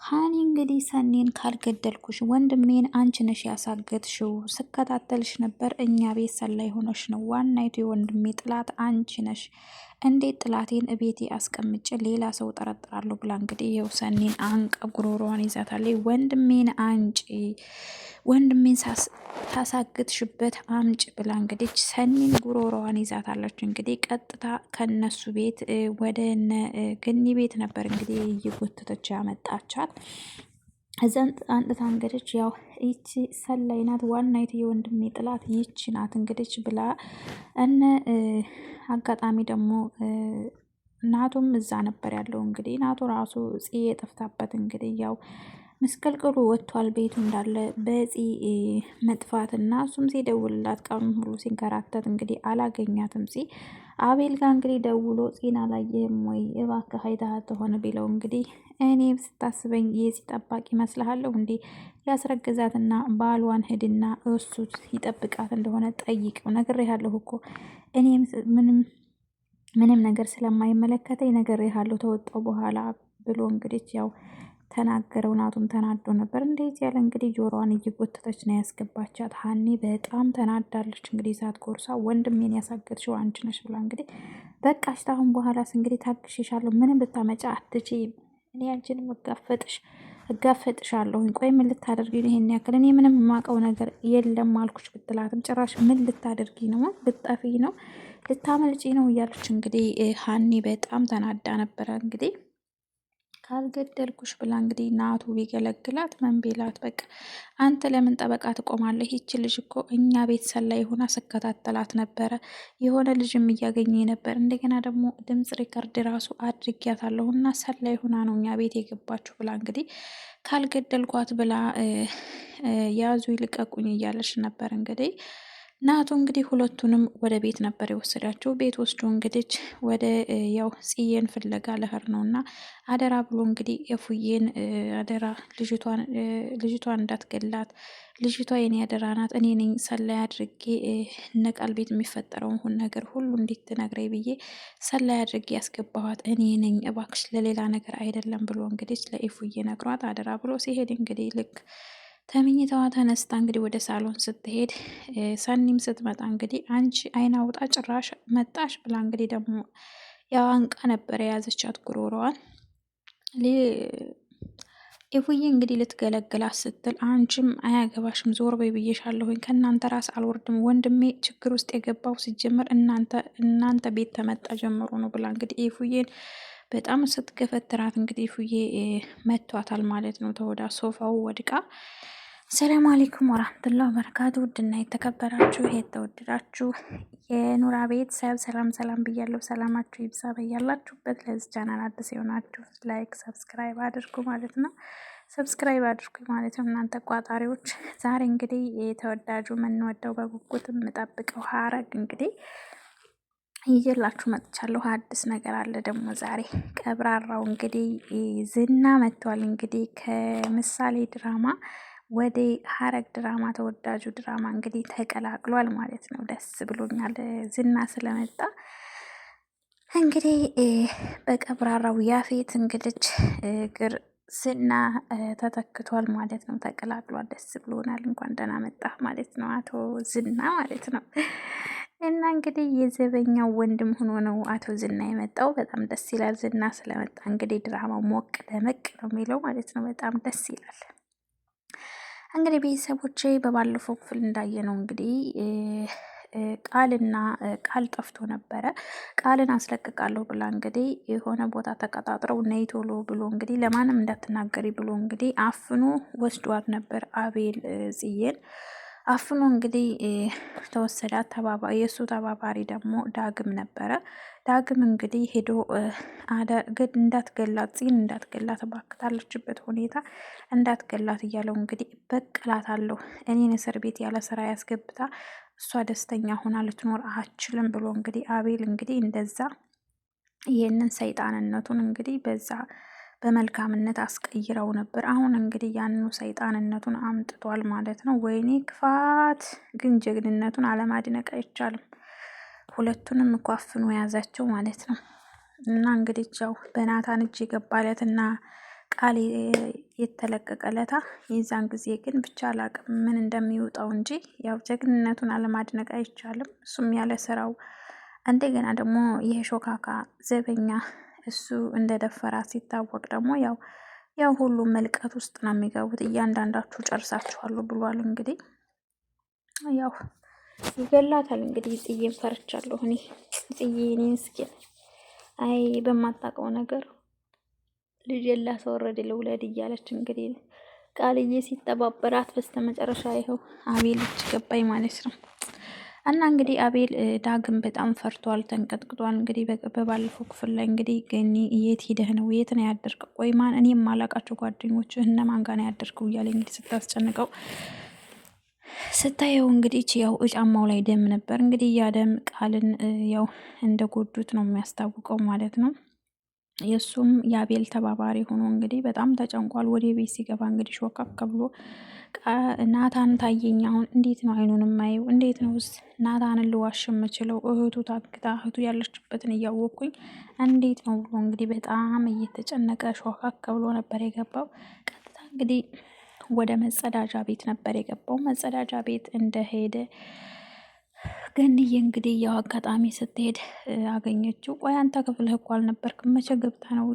ሀኒ እንግዲህ ሰኔን ካልገደልኩሽ ወንድሜን አንቺ ነሽ ያሳገትሽው፣ ስከታተልሽ ነበር እኛ ቤት ሰላይ ሆነሽ ነው። ዋናይቱ የወንድሜ ጥላት አንቺ ነሽ። እንዴት ጥላቴን እቤቴ አስቀምጬ ሌላ ሰው ጠረጥራለሁ ብላ እንግዲህ ይኸው ሰኔን አንቃ ጉሮሮዋን ይዛታለች። ወንድሜን አንጪ፣ ወንድሜን ታሳግትሽበት አምጭ ብላ እንግዲህ ሰኒን ጉሮሮዋን ይዛታለች። እንግዲህ ቀጥታ ከነሱ ቤት ወደ እነ ገኒ ቤት ነበር እንግዲህ እየጎተተች ያመጣቻት። እዛን አንጥታ እንግዲህ ያው ይቺ ሰላይ ናት፣ ዋናይቱ የወንድሜ ጥላት ይቺ ናት እንግዲህ ብላ እነ አጋጣሚ ደግሞ ናቱም እዛ ነበር ያለው። እንግዲህ ናቱ ራሱ ጽዬ ጠፍታበት እንግዲህ ያው ምስቅልቅሉ ወጥቷል ቤቱ እንዳለ በፂ መጥፋት እና እሱም ሲደውልላት ቀኑን ሙሉ ሲንከራተት እንግዲህ አላገኛትም። አቤል ጋር እንግዲህ ደውሎ ፂን አላየህም ወይ እባክህ አይተሃት ሆነ ቢለው እንግዲህ እኔ ስታስበኝ የፂ ጠባቂ ይመስልሃለሁ እንዴ? ያስረግዛትና ባሏን ሂድና እሱ ይጠብቃት እንደሆነ ጠይቀው፣ ነግሬሃለሁ እኮ እኔ ምንም ነገር ስለማይመለከተኝ ነግሬሃለሁ ተወጣው በኋላ ብሎ እንግዲህ ያው ተናገረው። ናቱም ተናዶ ነበር። እንደዚህ ያለ እንግዲህ ጆሮዋን እየጎተተች ነው ያስገባቻት። ሀኒ በጣም ተናዳለች። እንግዲህ ዛት ጎርሳ ወንድሜን ያሳገድሽው አንቺ ነሽ ብላ እንግዲህ በቃሽ፣ ታሁን በኋላስ እንግዲህ ታግሼሻለሁ፣ ምንም ልታመጫ አትችይም፣ እኔ አንቺንም እጋፈጥሻለሁኝ። ቆይ ምን ልታደርጊ ነው ይሄን ያክል? እኔ ምንም የማውቀው ነገር የለም አልኩሽ ብትላትም ጭራሽ ምን ልታደርጊ ነው? ልጠፊ ነው? ልታመልጪ ነው? እያለች እንግዲህ ሀኒ በጣም ተናዳ ነበረ። እንግዲህ ካልገደልኩሽ ብላ እንግዲህ ናቱ ቢገለግላት ምን ቢላት፣ በቃ አንተ ለምን ጠበቃ ትቆማለህ? ይች ልጅ እኮ እኛ ቤት ሰላይ ሆና ስከታተላት ነበረ፣ የሆነ ልጅም እያገኘ ነበር። እንደገና ደግሞ ድምፅ ሪከርድ ራሱ አድርጊያታለሁ እና ሰላይ ሆና ነው እኛ ቤት የገባችሁ ብላ እንግዲህ ካልገደልኳት ብላ ያዙ ይልቀቁኝ እያለች ነበር እንግዲህ ናቱ እንግዲህ ሁለቱንም ወደ ቤት ነበር የወሰዳቸው። ቤት ወስዶ እንግዲህ ወደ ያው ጽዬን ፍለጋ ለህር ነው እና አደራ ብሎ እንግዲህ የፉዬን አደራ ልጅቷን እንዳትገላት፣ ልጅቷ የኔ አደራ ናት፣ እኔ ነኝ ሰላይ አድርጌ ነቃል ቤት የሚፈጠረውን ነገር ሁሉ እንዴት ትነግረኝ ብዬ ሰላይ አድርጌ ያስገባኋት እኔ ነኝ፣ እባክሽ ለሌላ ነገር አይደለም ብሎ እንግዲህ ለኢፉዬ ነግሯት አደራ ብሎ ሲሄድ እንግዲህ ልክ ተመኝታዋ ተነስታ እንግዲህ ወደ ሳሎን ስትሄድ ሰኒም ስትመጣ እንግዲህ አንቺ አይና ውጣ ጭራሽ መጣሽ ብላ እንግዲህ ደግሞ ያው አንቃ ነበር የያዘቻት ጉሮሮዋን። ኢፉዬ እንግዲህ ልትገለግላት ስትል አንቺም አያገባሽም ዞር በይ ብዬሻለሁኝ፣ ከእናንተ ራስ አልወርድም፣ ወንድሜ ችግር ውስጥ የገባው ሲጀመር እናንተ ቤት ተመጣ ጀምሮ ነው ብላ እንግዲህ ኢፉዬን በጣም ስትገፈትራት እንግዲህ ኢፉዬ መቷታል ማለት ነው። ተወዳ ሶፋው ወድቃ። ሰላም አለይኩም ወራህመቱላሂ ወበረካቱ። ውድና የተከበራችሁ የተወደዳችሁ የኑራ ቤተሰብ ሰላም ብያለሁ። ሰላማችሁ ይብዛ በያላችሁበት። ለዚህ ቻናል አዲስ የሆናችሁ ላይክ ሰብስክራይብ አድርጉ ማለት ነው። ሰብስክራይብ አድርጉ ማለት ነው እናንተ ቋጣሪዎች። ዛሬ እንግዲህ የተወዳጁ የምንወደው በጉጉት የምጠብቀው ሀረግ እንግዲህ ይዤላችሁ መጥቻለሁ። አዲስ ነገር አለ ደግሞ ዛሬ። ቀብራራው እንግዲህ ዝና መጥቷል። እንግዲህ ከምሳሌ ድራማ ወደ ሀረግ ድራማ ተወዳጁ ድራማ እንግዲህ ተቀላቅሏል ማለት ነው። ደስ ብሎኛል ዝና ስለመጣ። እንግዲህ በቀብራራው ያፌት እንግዲህ እግር ዝና ተተክቷል ማለት ነው። ተቀላቅሏል። ደስ ብሎናል። እንኳን ደህና መጣ ማለት ነው አቶ ዝና ማለት ነው። እና እንግዲህ የዘበኛው ወንድም ሆኖ ነው አቶ ዝና የመጣው። በጣም ደስ ይላል። ዝና ስለመጣ እንግዲህ ድራማው ሞቅ ደመቅ ነው የሚለው ማለት ነው። በጣም ደስ ይላል። እንግዲህ ቤተሰቦቼ በባለፈው ክፍል እንዳየነው እንግዲህ ቃል ጠፍቶ ነበረ። ቃልን አስለቅቃለሁ ብላ እንግዲህ የሆነ ቦታ ተቀጣጥረው ነይ ቶሎ ብሎ እንግዲህ ለማንም እንዳትናገሪ ብሎ እንግዲህ አፍኖ ወስዷት ነበር። አቤል ጽዬን አፍኖ እንግዲህ ተወሰዳት። የእሱ ተባባሪ ደግሞ ዳግም ነበረ። ዳግም እንግዲህ ሄዶ እንዳትገላት ፂን እንዳትገላት ባክታለችበት ሁኔታ እንዳትገላት እያለው እንግዲህ በቀላታለሁ፣ እኔን እስር ቤት ያለ ስራ ያስገብታ እሷ ደስተኛ ሆና ልትኖር አችልም ብሎ እንግዲህ አቤል እንግዲህ እንደዛ ይህንን ሰይጣንነቱን እንግዲህ በዛ በመልካምነት አስቀይረው ነበር። አሁን እንግዲህ ያንኑ ሰይጣንነቱን አምጥቷል ማለት ነው። ወይኔ ክፋት! ግን ጀግንነቱን አለማድነቅ አይቻልም። ሁለቱንም እኮ አፍኖ የያዛቸው ማለት ነው። እና እንግዲህ ያው በናታን እጅ የገባለት እና ቃል የተለቀቀለታ የዛን ጊዜ ግን ብቻ አላቅም ምን እንደሚወጣው እንጂ ያው ጀግንነቱን አለማድነቅ አይቻልም። እሱም ያለ ስራው እንደገና ደግሞ ይሄ ሾካካ ዘበኛ እሱ እንደደፈራ ሲታወቅ ደግሞ ያው ሁሉም መልቀት ውስጥ ነው የሚገቡት። እያንዳንዳችሁ ጨርሳችኋሉ ብሏል። እንግዲህ ያው ይገላታል። እንግዲህ ጽዬን ፈርቻለሁ እኔ ጽዬ እኔ ምስኪን አይ በማታውቀው ነገር ልጅ ላስወረድ ልውለድ እያለች እንግዲህ ቃልዬ ሲተባበራት በስተመጨረሻ ይኸው አቤል እጅ ገባኝ ማለት ነው። እና እንግዲህ አቤል ዳግም በጣም ፈርቷል፣ ተንቀጥቅጧል። እንግዲህ በባለፈው ክፍል ላይ እንግዲህ ገኒ የት ሂደህ ነው? የት ነው ያደርገው? ቆይ ማን እኔ የማላውቃቸው ጓደኞች እነማን ጋር ነው ያደርገው? እያለ እንግዲህ ስታስጨንቀው ስታየው እንግዲህ ያው ጫማው ላይ ደም ነበር። እንግዲህ ያ ደም ቃልን ያው እንደጎዱት ነው የሚያስታውቀው ማለት ነው። የእሱም የአቤል ተባባሪ ሆኖ እንግዲህ በጣም ተጨንቋል። ወደ ቤት ሲገባ እንግዲህ ሾካክ ብሎ ናታን ታየኝ። አሁን እንዴት ነው አይኑን የማየው? እንዴት ነው ውስጥ ናታንን ልዋሽ የምችለው? እህቱ ታግታ እህቱ ያለችበትን እያወቅኩኝ እንዴት ነው ብሎ እንግዲህ በጣም እየተጨነቀ ሾካክ ብሎ ነበር የገባው። ቀጥታ እንግዲህ ወደ መጸዳጃ ቤት ነበር የገባው። መጸዳጃ ቤት እንደሄደ ገንዬ እንግዲህ ያው አጋጣሚ ስትሄድ አገኘችው። ቆይ አንተ ክፍልህ እኮ አልነበርክም፣ መቼ ገብታ ነው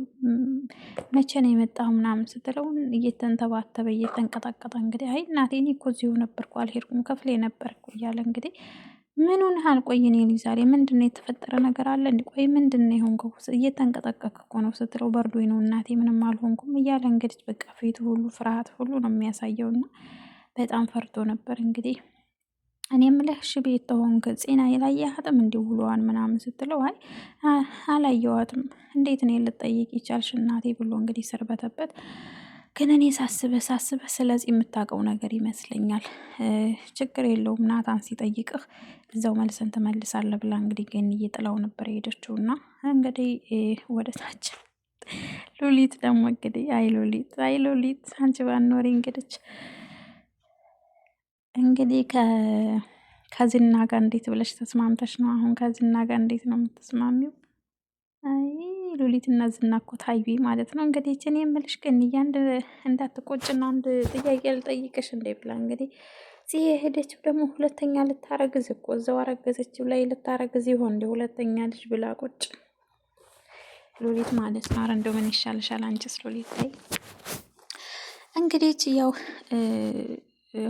መቼ ነው የመጣው ምናምን ስትለው እየተንተባተበ እየተንቀጠቀጠ እንግዲህ አይ እናቴ እኔ እኮ እዚሁ ነበርኩ አልሄድኩም ክፍሌ ነበርኩ እያለ እንግዲህ ምኑን ሀል ቆይ እኔ ዛሬ ምንድን ነው የተፈጠረ ነገር አለ እንዲ ቆይ ምንድን ነው የሆንከው? እየተንቀጠቀክ እኮ ነው ስትለው በርዶኝ ነው እናቴ ምንም አልሆንኩም እያለ እንግዲህ በቃ ፊቱ ሁሉ ፍርሃት ሁሉ ነው የሚያሳየውና በጣም ፈርቶ ነበር እንግዲህ እኔ የምልህ እሺ ቤት ተሆንክ ጤና የላየሃትም እንዲህ ውሏን ምናምን ስትለው አይ አላየዋትም እንዴት ነው ልጠይቅ ይቻልሽ እናቴ ብሎ እንግዲህ ሰርበተበት። ግን እኔ ሳስበህ ስለዚህ የምታውቀው ነገር ይመስለኛል። ችግር የለውም ናታን ሲጠይቅህ እዛው መልሰን ትመልሳለህ ብላ እንግዲህ ግን እየጥላው ነበር የሄደችው። እና እንግዲህ ወደ ታች ሉሊት ደግሞ እንግዲህ አይ ሉሊት አንቺ ባኖሪ እንግዲህ ከዝና ጋር እንዴት ብለሽ ተስማምተሽ ነው? አሁን ከዝና ጋር እንዴት ነው የምትስማሚው? አይ ሉሊት እና ዝና እኮ ታዩ ማለት ነው። እንግዲህ እኔ የምልሽ ግን እንዳትቆጭና አንድ ጥያቄ ልጠይቅሽ እንዴ ብላ እንግዲህ ሄደችው ደግሞ ሁለተኛ ልታረግዝ እኮ እዛው አረገዘችው ላይ ልታረግዝ ይሆን እንደ ሁለተኛ ልጅ ብላ ቁጭ ሉሊት ማለት ነው። ኧረ እንደው ምን ይሻልሻል አንቺስ ሉሊት ላይ እንግዲህ ያው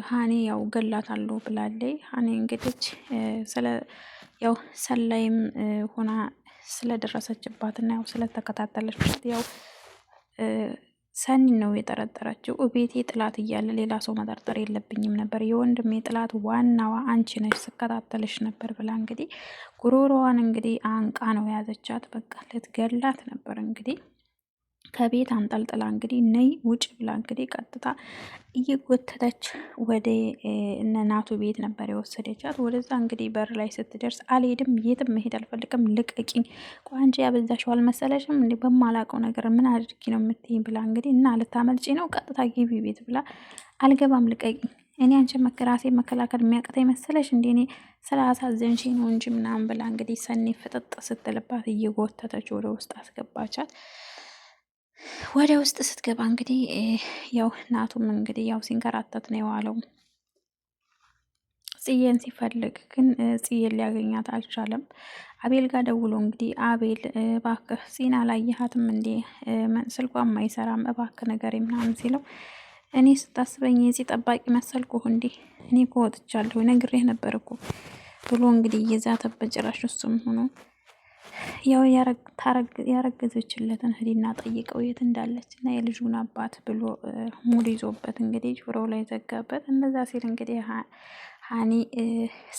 ሀኒ ያው ገላታለሁ ብላለች። ሀኒ እንግዲህ ያው ሰላይም ሆና ስለደረሰችባትና ያው ስለተከታተለችበት ያው ሰኒ ነው የጠረጠረችው። ቤቴ ጥላት እያለ ሌላ ሰው መጠርጠር የለብኝም ነበር፣ የወንድሜ ጥላት ዋናዋ አንቺ ነሽ፣ ስከታተልሽ ነበር ብላ እንግዲህ ጉሮሮዋን እንግዲህ አንቃ ነው የያዘቻት። በቃ ልትገላት ነበር እንግዲህ ከቤት አንጠልጥላ እንግዲህ ነይ ውጭ ብላ እንግዲህ ቀጥታ እየጎተተች ወደ እነናቱ ቤት ነበር የወሰደቻት። ወደዛ እንግዲህ በር ላይ ስትደርስ አልሄድም፣ የትም መሄድ አልፈልግም፣ ልቀቂኝ፣ ቋንጂ ያበዛሽው አልመሰለሽም እንዴ? በማላውቀው ነገር ምን አድርጊ ነው የምትይኝ? ብላ እንግዲህ እና ልታመልጪ ነው? ቀጥታ ግቢ ቤት ብላ አልገባም፣ ልቀቂኝ፣ እኔ አንቺን ራሴ መከላከል የሚያቅተኝ መሰለሽ እንዴ? እኔ ስላሳዘንሽ ነው እንጂ ምናምን ብላ እንግዲህ ሰኒ ፍጥጥ ስትልባት እየጎተተች ወደ ውስጥ አስገባቻት። ወደ ውስጥ ስትገባ እንግዲህ ያው ናቱም እንግዲህ ያው ሲንከራተት ነው የዋለው ጽዬን ሲፈልግ፣ ግን ጽዬን ሊያገኛት አልቻለም። አቤል ጋር ደውሎ እንግዲህ አቤል እባክህ ጺና አላየሃትም እንዴ? ስልኳም አይሰራም እባክህ ነገር ምናምን ሲለው እኔ ስታስበኝ የዚህ ጠባቂ መሰልኩህ እንዴ? እኔ እኮ ወጥቻለሁ ነግሬህ ነበር እኮ ብሎ እንግዲህ እየዛተበት ጭራሽ እሱም ሆኖ ያው ያረገዘችለትን ህዲና ጠይቀው የት እንዳለች እና የልጁን አባት ብሎ ሙድ ይዞበት እንግዲህ ጆሮ ላይ ዘጋበት። እንደዛ ሲል እንግዲህ ሀኒ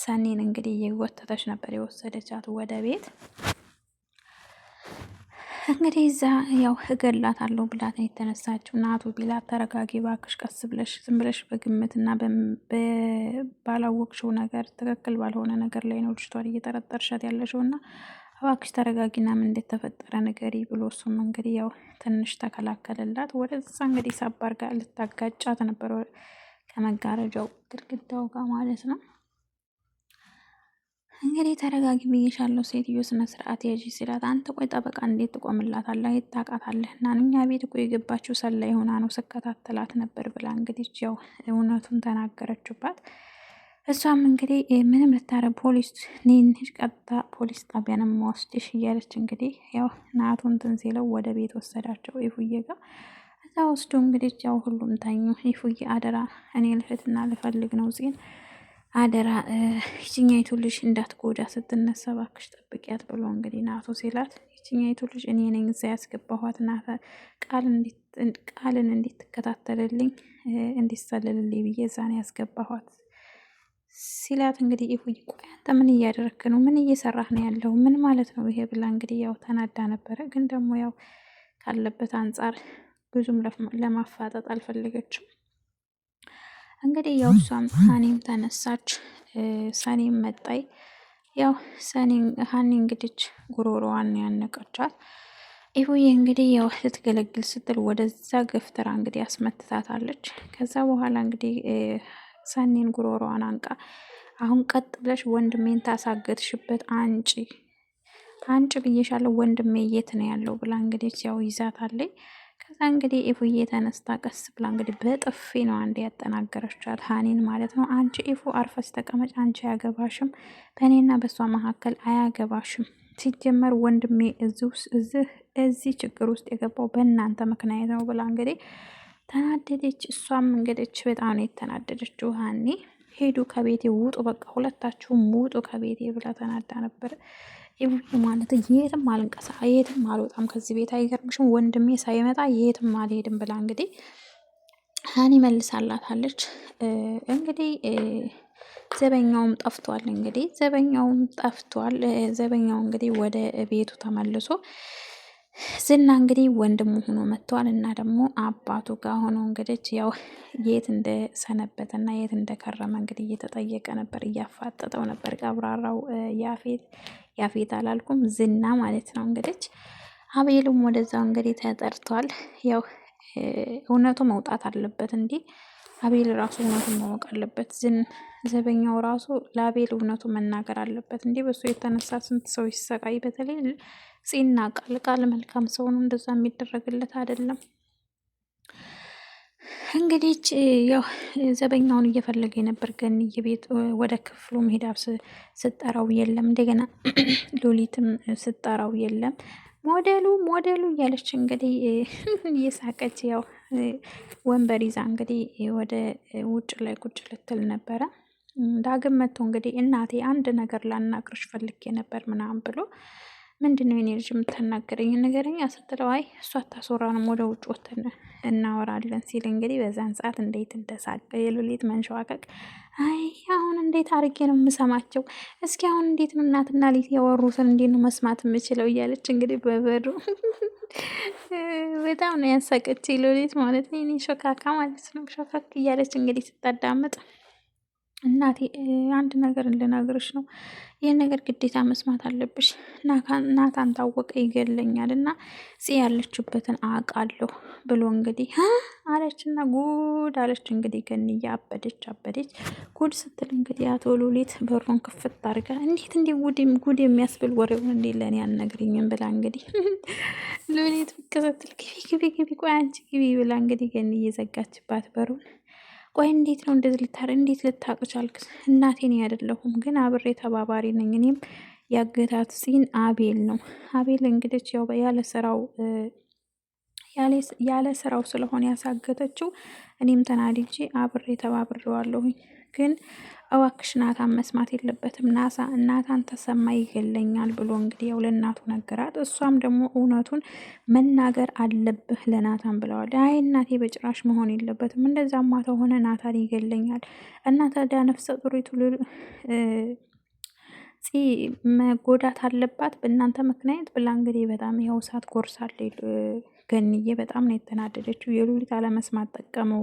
ሰኒን እንግዲህ እየጎተተች ነበር የወሰደቻት ወደ ቤት። እንግዲህ እዛ ያው እገላታለሁ ብላት ነው የተነሳችው። ናቱ ቢላት ተረጋጊ እባክሽ፣ ቀስ ብለሽ ዝም ብለሽ በግምትና ባላወቅሽው ነገር ትክክል ባልሆነ ነገር ላይ ነው ልጅቷን እየጠረጠርሻት ያለሽው እና እባክሽ ተረጋጊና ምን እንደተፈጠረ ንገሪ ብሎ እሱም እንግዲህ ያው ትንሽ ተከላከለላት። ወደዛ እንግዲህ ሰባር ጋር ልታጋጫት ነበር ከመጋረጃው ግድግዳው ጋር ማለት ነው። እንግዲህ ተረጋጊ ብዬሻለሁ ሴትዮ ስነ ስርዓት ያዥ ሲላት፣ አንተ ቆይ ጠበቃ እንዴት ትቆምላታለህ? የት ታውቃታለህ? እና እኛ ቤት እኮ የገባችው ሰላይ ሆና ነው ስከታተላት ነበር ብላ እንግዲህ ያው እውነቱን ተናገረችባት። እሷም እንግዲህ ምንም ልታረግ ፖሊስ እኔን ቀጥታ ፖሊስ ጣቢያ ነው የምወስድሽ እያለች እንግዲህ ያው ናቱን እንትን ሲለው ወደ ቤት ወሰዳቸው ኢፉዬ ጋር። እዛ ወስዶ እንግዲህ ያው ሁሉም ታኙ። ኢፉዬ አደራ እኔ ልህትና ልፈልግ ነው ዜን አደራ ይችኛይቱ ልጅ እንዳትጎዳ ስትነሳ እባክሽ ጠብቂያት ብሎ እንግዲህ ናቱ ሲላት፣ ይችኛይቱ ልጅ እኔ ነኝ እዛ ያስገባኋት ናተ ቃልን እንዲትከታተልልኝ እንዲሰልልልኝ ብዬ እዛ ነው ያስገባኋት ሲላት፣ እንግዲህ ኢፉዬ ቆይ አንተ ምን እያደረክ ነው? ምን እየሰራህ ነው ያለው? ምን ማለት ነው ይሄ ብላ እንግዲህ ያው ተናዳ ነበረ። ግን ደግሞ ያው ካለበት አንጻር ብዙም ለማፋጠጥ አልፈለገችም። እንግዲህ ያው እሷም ሀኒም ተነሳች፣ ሰኔም መጣይ። ያው ሀኒ እንግዲህ ጉሮሮዋን ያነቀቻት። ኢፉዬ እንግዲህ ያው ልትገለግል ስትል ወደዛ ገፍትራ እንግዲህ አስመትታታለች። ከዛ በኋላ እንግዲህ ሰኔን ጉሮሮዋን አንቃ አሁን ቀጥ ብለሽ ወንድሜን ታሳገትሽበት አንጭ ብዬሻለሁ፣ ወንድሜ የት ነው ያለው ብላ እንግዲህ ያው ይዛታለች። ከዛ እንግዲህ ኢፉዬ ተነስታ ቀስ ብላ እንግዲህ በጥፊ ነው አንድ ያጠናገረቻት ሀኒን ማለት ነው። አንቺ ኢፉ አርፈሽ ተቀመጭ፣ አንቺ አያገባሽም፣ በእኔና በእሷ መካከል አያገባሽም። ሲጀመር ወንድሜ እዚህ ችግር ውስጥ የገባው በእናንተ ምክንያት ነው ብላ እንግዲህ ተናደደች። እሷም እንግዲህ በጣም ነው የተናደደችው ሀኒ። ሄዱ ከቤቴ ውጡ፣ በቃ ሁለታችሁም ውጡ ከቤቴ ብላ ተናዳ ነበር። ኢፉዬ ማለት የትም የትም አልወጣም ከዚህ ቤት አይገርምሽም? ወንድሜ ሳይመጣ የትም አልሄድም ብላ እንግዲህ ሀኒ መልሳላታለች። እንግዲህ ዘበኛውም ጠፍቷል። ዘበኛው እንግዲህ ወደ ቤቱ ተመልሶ ዝና እንግዲህ ወንድሙ ሆኖ መጥቷል እና ደግሞ አባቱ ጋር ሆኖ እንግዲህ ያው የት እንደሰነበተና የት እንደከረመ እንግዲህ እየተጠየቀ ነበር፣ እያፋጠጠው ነበር ቀብራራው ያፌት አላልኩም ዝና ማለት ነው። እንግዲህ አቤልም ወደዛው እንግዲህ ተጠርቷል። ያው እውነቱ መውጣት አለበት እንዲህ አቤል ራሱ እውነቱን ማወቅ አለበት። ዘበኛው ራሱ ለአቤል እውነቱ መናገር አለበት። እንዲህ በሱ የተነሳ ስንት ሰው ይሰቃይ። በተለይ ጺና ቃል መልካም ሰው ነው፣ እንደዛ የሚደረግለት አይደለም። እንግዲህ ያው ዘበኛውን እየፈለገ የነበር ገንዬ ቤት ወደ ክፍሉ መሄድ ስጠራው የለም። እንደገና ሉሊትም ስጠራው የለም። ሞዴሉ እያለች እንግዲህ እየሳቀች ያው ወንበር ይዛ እንግዲህ ወደ ውጭ ላይ ቁጭ ልትል ነበረ። ዳግም መጥቶ እንግዲህ እናቴ አንድ ነገር ላናግርሽ ፈልጌ ነበር ምናምን ብሎ ምንድን ነው የኔ ልጅ የምታናገረኝ ነገረኛ ስትለው፣ አይ እሷ አታስወራንም ወደ ውጭ ወተን እናወራለን ሲል እንግዲህ በዛን ሰዓት እንዴት እንደሳቀ የሉሊት መንሸዋቀቅ። አይ አሁን እንዴት አድርጌ ነው የምሰማቸው? እስኪ አሁን እንዴት ነው እናትና ሊት ያወሩትን እንዴት ነው መስማት የምችለው? እያለች እንግዲህ በበሩ በጣም ነው ያሳቀች ሉሊት ማለት ነው። እኔ ሾካካ ማለት ነው። ሾካክ እያለች እንግዲህ ስታዳምጥ እናቴ አንድ ነገር ልነግርሽ ነው፣ ይህን ነገር ግዴታ መስማት አለብሽ። ናታን ታወቀ ይገለኛል እና ያለችበትን አውቃለሁ ብሎ እንግዲህ አለችና ጉድ አለች። እንግዲህ ገንዬ አበደች። ጉድ ስትል እንግዲህ አቶ ሉሊት በሩን ክፍት አድርጋ እንዴት ጉድ የሚያስብል ወሬውን እንዴት ለእኔ አልነግሪኝም ብላ እንግዲህ ሉሊት ብቅ ስትል ግቢ ቆይ አንቺ ግቢ ብላ እንግዲህ ገንዬ ዘጋችባት በሩን። ቆይ እንዴት ነው እንደዚህ እንዴት ልታውቅ ቻልክ? እናቴን አይደለሁም ግን አብሬ ተባባሪ ነኝ። እኔም ያገታት አቤል ነው። አቤል እንግዲህ ያው ያለ ስራው ስለሆነ ያሳገተችው እኔም ተናድጄ አብሬ ተባብሬዋለሁኝ። ግን እባክሽ ናታን መስማት የለበትም ናታን ተሰማ ይገለኛል ብሎ እንግዲህ ያው ለእናቱ ነገራት። እሷም ደግሞ እውነቱን መናገር አለብህ ለናታን ብለዋል። አይ እናቴ በጭራሽ መሆን የለበትም እንደዛማ ተሆነ ናታን ይገለኛል እና ታዲያ ነፍሰ ጡሪቱ መጎዳት አለባት በእናንተ ምክንያት ብላ እንግዲህ በጣም ያው እሳት ጎርሳለች። ገንዬ በጣም ነው የተናደደችው። የሉሊት አለመስማት ጠቀመው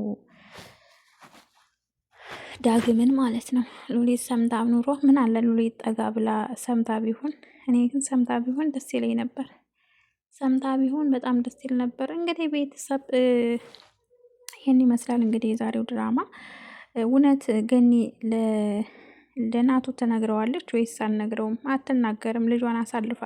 ዳግምን ማለት ነው። ሉሊት ሰምታ ኑሮ ምን አለ ሉሊት ጠጋ ብላ ሰምታ ቢሆን፣ እኔ ግን ሰምታ ቢሆን ደስ ይለኝ ነበር። ሰምታ ቢሆን በጣም ደስ ይል ነበር። እንግዲህ ቤተሰብ ይህን ይመስላል እንግዲህ የዛሬው ድራማ። እውነት ገኒ ለናቱ ትነግረዋለች ወይስ አልነግረውም? አትናገርም። ልጇን አሳልፋ